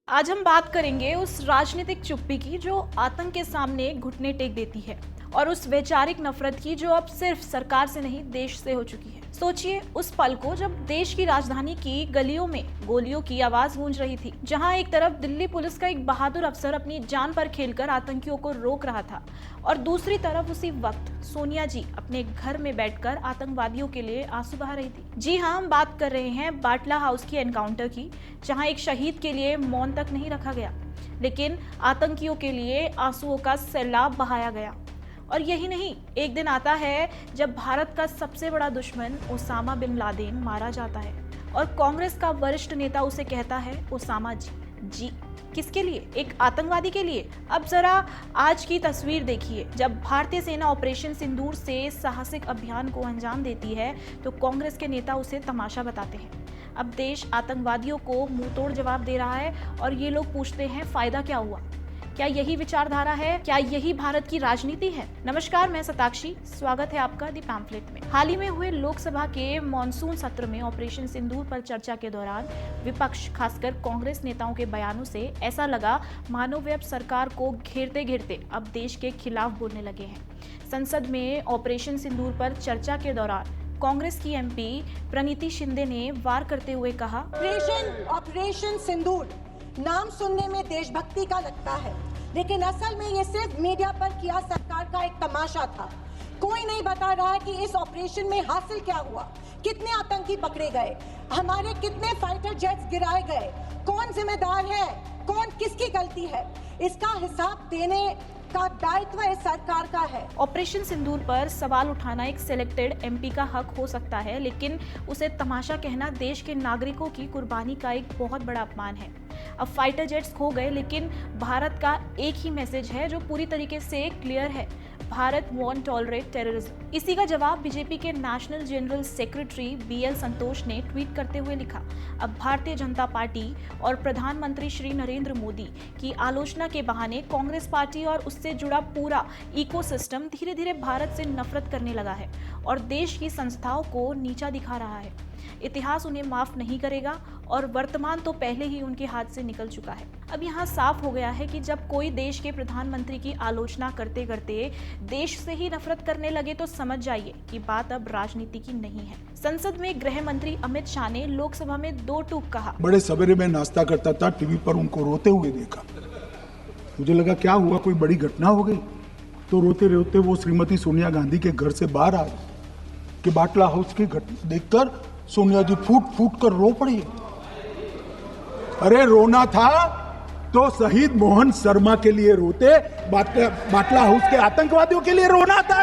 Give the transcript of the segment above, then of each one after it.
आज हम बात करेंगे उस राजनीतिक चुप्पी की जो आतंक के सामने घुटने टेक देती है और उस वैचारिक नफरत की जो अब सिर्फ सरकार से नहीं देश से हो चुकी है। सोचिए उस पल को जब देश की राजधानी की गलियों में गोलियों की आवाज गूंज रही थी, जहां एक तरफ दिल्ली पुलिस का एक बहादुर अफसर अपनी जान पर खेलकर आतंकियों को रोक रहा था और दूसरी तरफ उसी वक्त सोनिया जी अपने घर में बैठकर आतंकवादियों के लिए आंसू बहा रही थी। जी हाँ, हम बात कर रहे हैं बाटला हाउस की एनकाउंटर की, जहां एक शहीद के लिए मौन तक नहीं रखा गया, लेकिन आतंकियों के लिए आंसुओं का सैलाब बहाया गया। और यही नहीं, एक दिन आता है जब भारत का सबसे बड़ा दुश्मन ओसामा बिन लादेन मारा जाता है और कांग्रेस का वरिष्ठ नेता उसे कहता है ओसामा जी किसके लिए? एक आतंकवादी के लिए। अब जरा आज की तस्वीर देखिए। जब भारतीय सेना ऑपरेशन सिंदूर से साहसिक अभियान को अंजाम देती है तो कांग्रेस के नेता उसे तमाशा बताते हैं। अब देश आतंकवादियों को मुंह तोड़ जवाब दे रहा है और ये लोग पूछते हैं फायदा क्या हुआ? क्या यही विचारधारा है? क्या यही भारत की राजनीति है? नमस्कार, मैं सताक्षी, स्वागत है आपका दी पैम्फलेट में। हाल ही में हुए लोकसभा के मॉनसून सत्र में ऑपरेशन सिंदूर पर चर्चा के दौरान विपक्ष, खासकर कांग्रेस नेताओं के बयानों से ऐसा लगा मानो वे अब सरकार को घेरते घेरते अब देश के खिलाफ बोलने लगे हैं। संसद में ऑपरेशन सिंदूर पर चर्चा के दौरान कांग्रेस की एमपी प्रणीति शिंदे ने वार करते हुए कहा, ऑपरेशन सिंदूर नाम सुनने में देशभक्ति का लगता है, लेकिन असल में ये सिर्फ मीडिया पर किया सरकार का एक तमाशा था। कोई नहीं बता रहा है कि इस ऑपरेशन में हासिल क्या हुआ, कितने आतंकी पकड़े गए, हमारे कितने फाइटर जेट्स गिराए गए, कौन जिम्मेदार है, कौन किसकी गलती है, इसका हिसाब देने का दायित्व इस सरकार का है। ऑपरेशन सिंदूर पर सवाल उठाना एक सिलेक्टेड एमपी का हक हो सकता है, लेकिन उसे तमाशा कहना देश के नागरिकों की कुर्बानी का एक बहुत बड़ा अपमान है। अब फाइटर जेट्स खो गए, लेकिन भारत का एक ही मैसेज है जो पूरी तरीके से क्लियर है, भारत वॉन्ट टॉलरेट टेररिज्म। इसी का जवाब बीजेपी के नेशनल जनरल सेक्रेटरी बीएल संतोष ने ट्वीट करते हुए लिखा, अब भारतीय जनता पार्टी और प्रधानमंत्री श्री नरेंद्र मोदी की आलोचना के बहाने कांग्रेस पार्टी और उससे जुड़ा पूरा इकोसिस्टम धीरे धीरे भारत से नफरत करने लगा है और देश की संस्थाओं को नीचा दिखा रहा है। इतिहास उन्हें माफ नहीं करेगा और वर्तमान तो पहले ही उनके हाथ से निकल चुका है। अब यहाँ साफ हो गया है कि जब कोई देश के प्रधानमंत्री की आलोचना करते करते देश से ही नफरत करने लगे तो समझ जाइए कि बात अब राजनीति की नहीं है। संसद में गृह मंत्री अमित शाह ने लोकसभा में दो टूक कहा, बड़े सवेरे में नाश्ता करता था, टीवी पर उनको रोते हुए देखा, मुझे लगा क्या हुआ, कोई बड़ी घटना हो गई। तो रोते रोते वो श्रीमती सोनिया गांधी के घर से बाहर आए कि बाटला हाउस की घटना देखकर सोनिया जी फूट फूट कर रो पड़ी। अरे रोना था तो शहीद मोहन शर्मा के लिए रोते, बाटला हाउस के आतंकवादियों के लिए रोना था।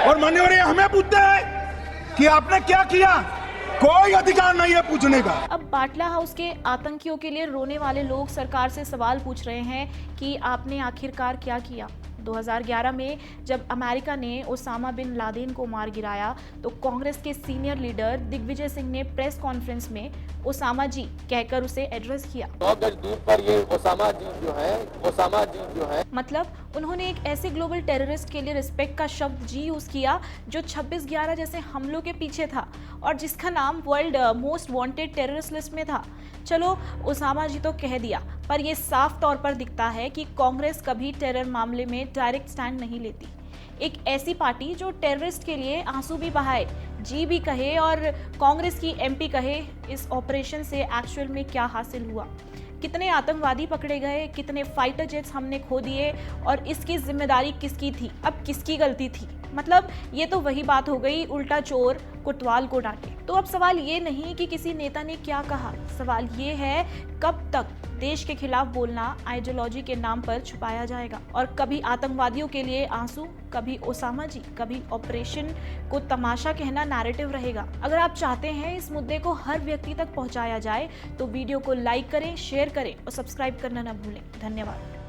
और मान्यवर हमें पूछते हैं कि आपने क्या किया, कोई अधिकार नहीं है पूछने का। अब बाटला हाउस के आतंकियों के लिए रोने वाले लोग सरकार से सवाल पूछ रहे हैं कि आपने आखिरकार क्या किया। 2011 में जब अमेरिका ने ओसामा बिन लादेन को मार गिराया तो कांग्रेस के सीनियर लीडर दिग्विजय सिंह ने प्रेस कॉन्फ्रेंस में ओसामा जी कहकर उसे एड्रेस किया। 9 गज दूर पर ये ओसामा जी जो है मतलब उन्होंने एक ऐसे ग्लोबल टेररिस्ट के लिए रिस्पेक्ट का शब्द जी यूज किया जो 26/11 जैसे हमलों के पीछे था और जिसका नाम world most wanted terrorist list में था। चलो ओसामा जी तो कह दिया, पर यह साफ तौर पर दिखता है कि कांग्रेस कभी टेरर मामले में डायरेक्ट स्टैंड नहीं लेती। एक ऐसी पार्टी जो टेररिस्ट के लिए आंसू भी बहाए, जी भी कहे और कांग्रेस की एमपी कहे इस ऑपरेशन से एक्चुअल में क्या हासिल हुआ, कितने आतंकवादी पकड़े गए, कितने फाइटर जेट्स हमने खो दिए और इसकी जिम्मेदारी किसकी थी, अब किसकी गलती थी। मतलब ये तो वही बात हो गई, उल्टा चोर कोतवाल को डांटे। तो अब सवाल ये नहीं कि किसी नेता ने क्या कहा, सवाल ये है कब तक देश के खिलाफ बोलना आइडियोलॉजी के नाम पर छुपाया जाएगा और कभी आतंकवादियों के लिए आंसू, कभी ओसामा जी, कभी ऑपरेशन को तमाशा कहना नैरेटिव रहेगा। अगर आप चाहते हैं इस मुद्दे को हर व्यक्ति तक पहुंचाया जाए तो वीडियो को लाइक करें, शेयर करें और सब्सक्राइब करना न भूलें। धन्यवाद।